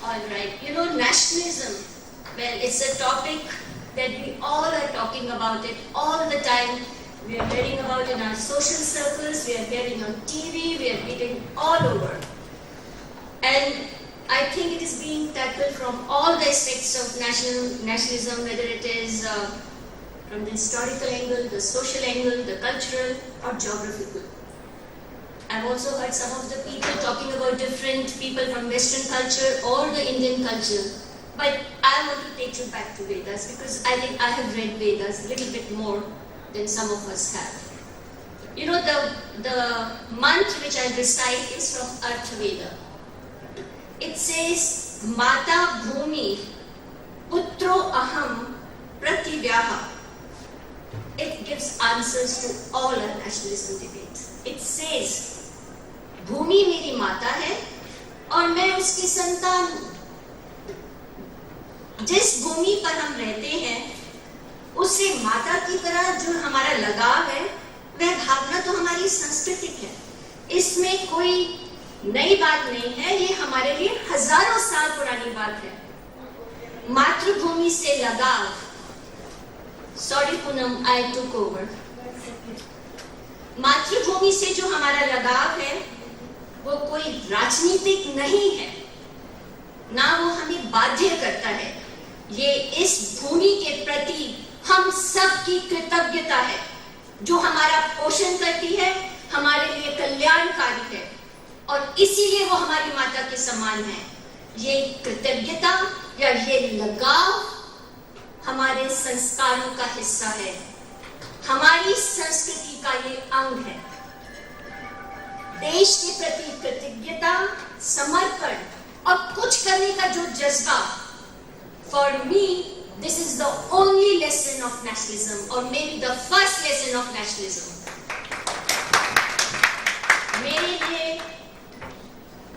All right. You know, nationalism, well, it's a topic that we all are talking about it all the time. We are hearing about in our social circles, we are hearing on TV, we are hearing all over. And I think it is being tackled from all the aspects of nationalism, whether it is from the historical angle, the social angle, the cultural, or geographical. I've also heard some of the people talking about different people from Western culture or the Indian culture. But I want to take you back to Vedas because I think I have read Vedas a little bit more than some of us have. You know, the mantra which I recite is from Artha Veda. It says, Mata Bhumi Putro Aham Prativyaha. It gives answers to all our nationalism debates. It says, भूमि मेरी माता है और मैं उसकी संतान हूं. जिस भूमि पर हम रहते हैं उससे माता की तरह जो हमारा लगाव है वह भावना तो हमारी सांस्कृतिक है. इसमें कोई नई बात नहीं है, ये हमारे लिए हजारों साल पुरानी बात है. मातृभूमि से लगाव. सॉरी पूनम, आई टुक ओवर. मातृभूमि से जो हमारा लगाव है वो कोई राजनीतिक नहीं है, ना वो हमें बाध्य करता है. ये इस भूमि के प्रति हम सब की कृतज्ञता है जो हमारा पोषण करती है, हमारे लिए कल्याणकारी है और इसीलिए वो हमारी माता के समान है. ये कृतज्ञता या ये लगाव हमारे संस्कारों का हिस्सा है, हमारी संस्कृति का ये अंग है. देश के प्रति कृतज्ञता, समर्पण और कुछ करने का जो जज्बा, for me this is the only lesson of nationalism और maybe the first lesson of nationalism. मेरे लिए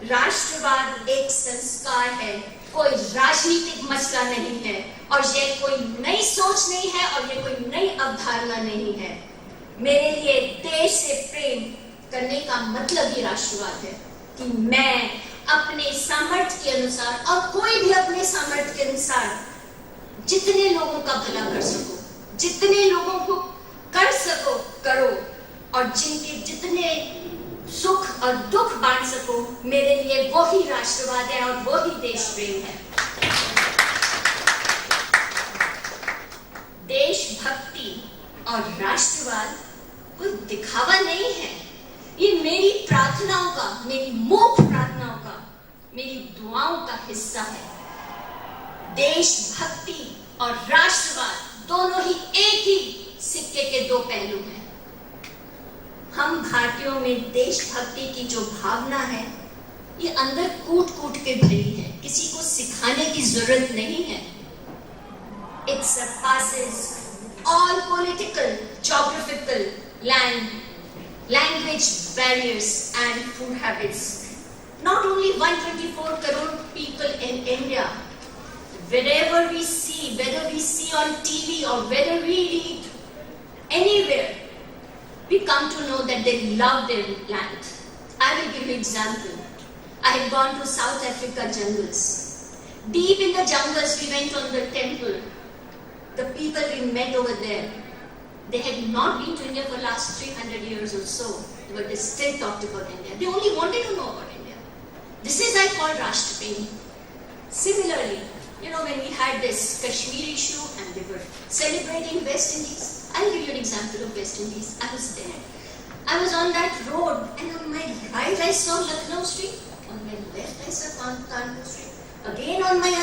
राष्ट्रवाद एक संस्कार है, कोई राजनीतिक मसला नहीं है और ये कोई नई सोच नहीं है और ये कोई नई अवधारणा नहीं है. मेरे लिए देश से प्रेम करने का मतलब ही राष्ट्रवाद है कि मैं अपने सामर्थ्य के अनुसार और कोई भी अपने सामर्थ्य के अनुसार जितने लोगों का भला कर सको, जितने लोगों को कर सको करो और जिनके जितने सुख और दुख बांट सको, मेरे लिए वो ही राष्ट्रवाद है और वो ही देश प्रेम है. देशभक्ति और राष्ट्रवाद कोई दिखावा नहीं है. ये मेरी प्रार्थनाओं का, मेरी मूक प्रार्थनाओं का, मेरी दुआओं का हिस्सा है. देशभक्ति और राष्ट्रवाद दोनों ही एक ही सिक्के के दो पहलू हैं. हम भारतीयों में देशभक्ति की जो भावना है ये अंदर कूट कूट के भरी है, किसी को सिखाने की जरूरत नहीं है. It surpasses all political, geographical, language barriers and food habits. Not only 124 crore people in India, wherever we see, whether we see on TV or whether we read anywhere, we come to know that they love their land. I will give you an example. I had gone to South Africa jungles. Deep in the jungles, we went on the temple. The people we met over there, they had not been to India for the last 300 years or so, but they still talked about India. They only wanted to know about India. This is I call Rashtraprem. Similarly, you know, when we had this Kashmir issue and they were celebrating West Indies, I'll give you an example of West Indies. I was there. I was on that road and on my right I saw Lucknow Street, on my left I saw Kanpur Street. Again on my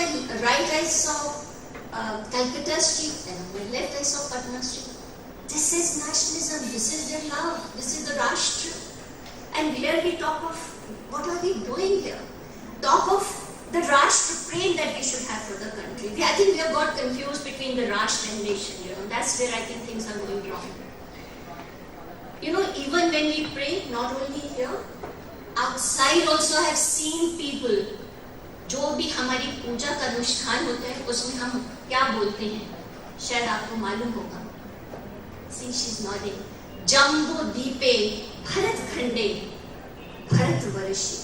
right I saw Calcutta Street and on my left I saw Patna Street. This is nationalism, this is their love, this is the Rashtra. And here we talk of, what are we doing here? Talk of the Rashtraprem that we should have for the country. I think we have got confused between the Rashtra and nation, you know. That's where I think things are going wrong. You know, even when we pray, not only here, outside also I have seen people, जो भी हमारी पूजा का अनुष्ठान होता है उसमें हम क्या बोलते हैं, शायद आपको मालूम होगा. See, she's nodding. Jambu Deepe Bharat Khande Bharat Varshi.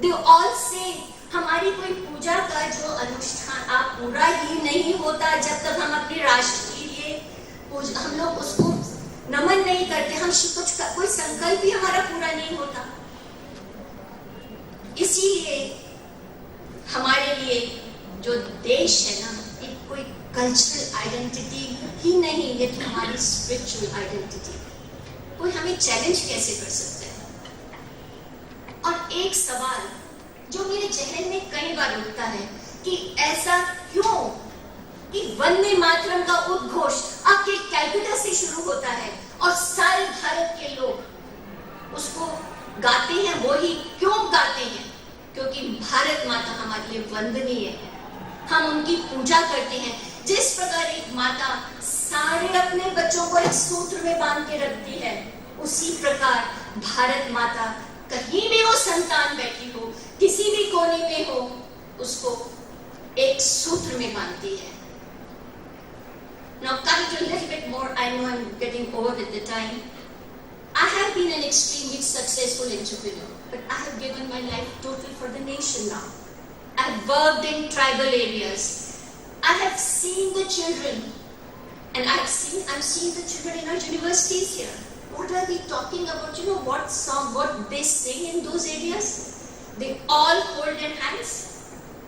They all say हमारी कोई पूजा का जो अनुष्ठान आप पूरा ही नहीं होता जब तक हम अपने राष्ट्र के लिए हम लोग उसको नमन नहीं करते, हम कुछ कोई संकल्प भी हमारा पूरा नहीं होता। इसीलिए हमारे लिए जो देश है ना, एक कोई कल्चरल आइडेंटिटी ही नहीं, ये हमारी स्पिरिचुअल आइडेंटिटी। कोई हमें चैलेंज कैसे कर सकता है? और एक सवाल जो मेरे जहन में कई बार उठता है कि ऐसा क्यों कि वंदे मातरम का उद्घोष आखिर कैलकाटा से शुरू होता है और सारे भारत के लोग उसको गाते हैं। वो ही क्यों गाते हैं? क्योंकि भारत माता हमारे लिए वंदनीय है, हम उनकी पूजा करते हैं। जिस प्रकार एक माता सारे अपने बच्चों को एक सूत्र में बांध के रखती है, उसी प्रकार भारत माता कहीं भी वो संतान बैठी हो, किसी भी कोने में हो, उसको एक सूत्र में बांधती है। Now coming to a little bit more, I know I'm getting over with the time. I have been an extremely successful entrepreneur, but I have given my life totally for the nation now. I have worked in tribal areas. I have seen the children, and I'm seeing the children in our universities here. What are they talking about? You know what song, what they sing in those areas? They all hold their hands.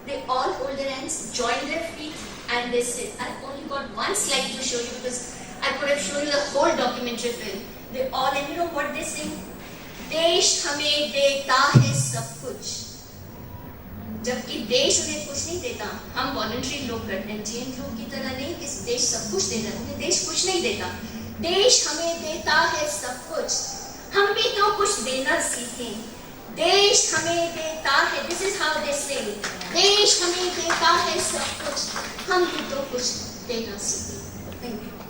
They all hold their hands, join their feet, and they sit. I've only got one slide to show you because I could have shown you the whole documentary film. They all, and you know what they sing? देश हमें देता है सब कुछ, जबकि देश उन्हें कुछ नहीं देता। हम वॉलंटरी लोग करते हैं, जैन लोग की तरह नहीं कि देश सब कुछ देता है, उन्हें देश कुछ नहीं देता। देश हमें देता है सब कुछ, हम भी तो कुछ देना सीखें। देश हमें देता है, दिस इज हाउ दे सिंग, देश हमें देता है सब कुछ, हम भी तो कुछ देना सीखें। Thank you.